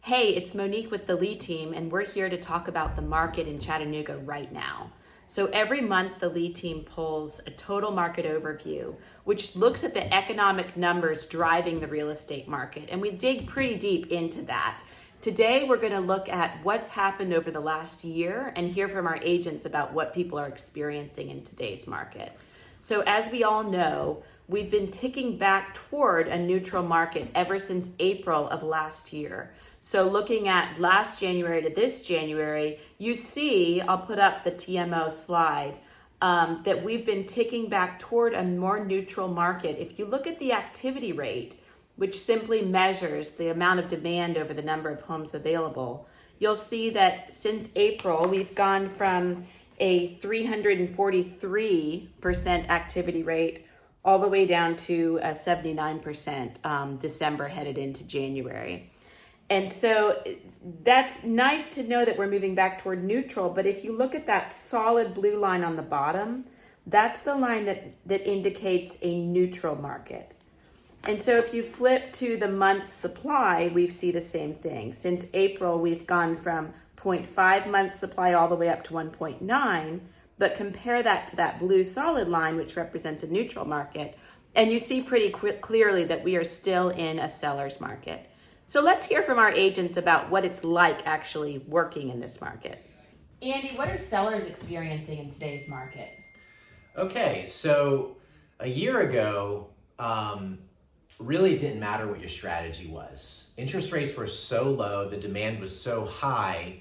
Hey, it's Monique with the Lea Team, and we're here to talk about the market in Chattanooga right now. So every month, the Lea Team pulls a total market overview, which looks at the economic numbers driving the real estate market, and we dig pretty deep into that. Today, we're going to look at what's happened over the last year and hear from our agents about what people are experiencing in today's market. So as we all know, we've been ticking back toward a neutral market ever since April of last year. So looking at last January to this January, you see, I'll put up the TMO slide, that we've been ticking back toward a more neutral market. If you look at the activity rate, which simply measures the amount of demand over the number of homes available, you'll see that since April, we've gone from a 343% activity rate all the way down to a 79% December headed into January. And so that's nice to know that we're moving back toward neutral, but if you look at that solid blue line on the bottom, that's the line that indicates a neutral market. And so if you flip to the month's supply, we see the same thing. Since April, we've gone from 0.5 months supply all the way up to 1.9, but compare that to that blue solid line, which represents a neutral market, and you see pretty clearly that we are still in a seller's market. So let's hear from our agents about what it's like actually working in this market. Andy, what are sellers experiencing in today's market? Okay, so a year ago, really didn't matter what your strategy was. Interest rates were so low, the demand was so high,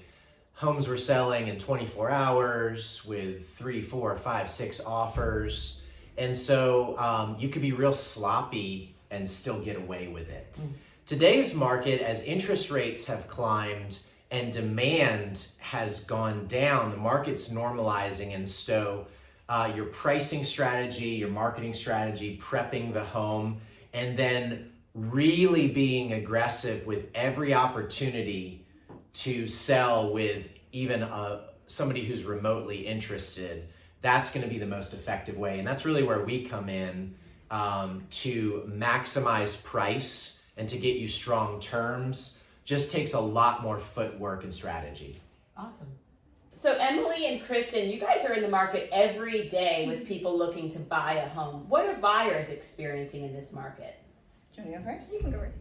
homes were selling in 24 hours with 3, 4, 5, 6 offers. And so you could be real sloppy and still get away with it. Today's market, as interest rates have climbed and demand has gone down, the market's normalizing. And so your pricing strategy, your marketing strategy, prepping the home, and then really being aggressive with every opportunity to sell with even somebody who's remotely interested, that's going to be the most effective way. And that's really where we come in to maximize price and to get you strong terms. Just takes a lot more footwork and strategy. Awesome. So Emily and Kristen, you guys are in the market every day with people looking to buy a home. What are buyers experiencing in this market? Do you want to go first? You can go first.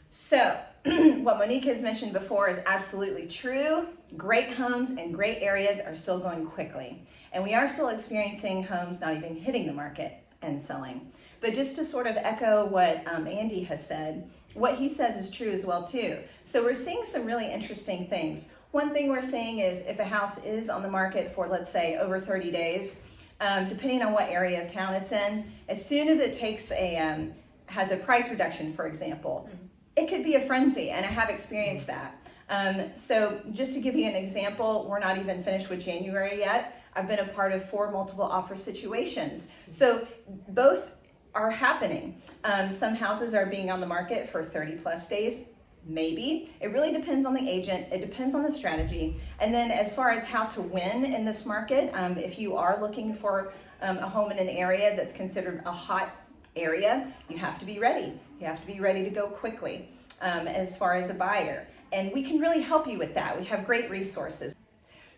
So, what Monique has mentioned before is absolutely true. Great homes and great areas are still going quickly. And we are still experiencing homes not even hitting the market and selling. But just to sort of echo what Andy has said, what he says is true as well too. So we're seeing some really interesting things. One thing we're seeing is if a house is on the market for, let's say, over 30 days, depending on what area of town it's in, as soon as it takes has a price reduction, for example, it could be a frenzy, and I have experienced that. So just to give you an example, we're not even finished with January yet. I've been a part of 4 multiple offer situations. So both are happening. Some houses are being on the market for 30 plus days, maybe. It really depends on the agent. It depends on the strategy. And then as far as how to win in this market, if you are looking for a home in an area that's considered a hot area, you have to be ready. You have to be ready to go quickly as far as a buyer. And we can really help you with that. We have great resources.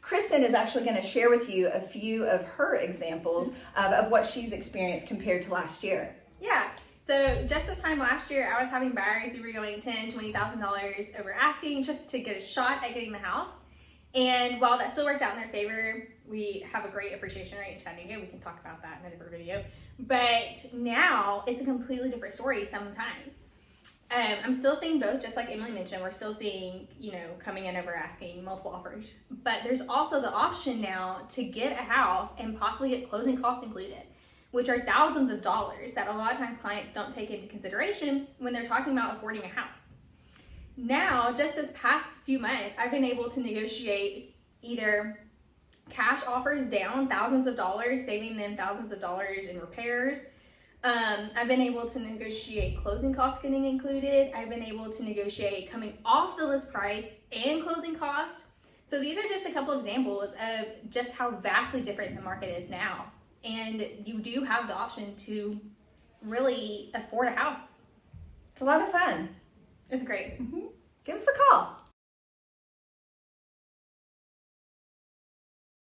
Kristen is actually going to share with you a few of her examples of what she's experienced compared to last year. Yeah. So just this time last year, I was having buyers who were going $10,000, $20,000 over asking just to get a shot at getting the house. And while that still worked out in their favor, we have a great appreciation rate in Chattanooga. We can talk about that in a different video. But now it's a completely different story sometimes. I'm still seeing both, just like Emily mentioned. We're still seeing, coming in over asking, multiple offers. But there's also the option now to get a house and possibly get closing costs included, which are thousands of dollars that a lot of times clients don't take into consideration when they're talking about affording a house. Now, just this past few months, I've been able to negotiate either cash offers down thousands of dollars, saving them thousands of dollars in repairs. I've been able to negotiate closing costs getting included. I've been able to negotiate coming off the list price and closing costs. So these are just a couple examples of just how vastly different the market is now. And you do have the option to really afford a house. It's a lot of fun. It's great. Mm-hmm. give us a call.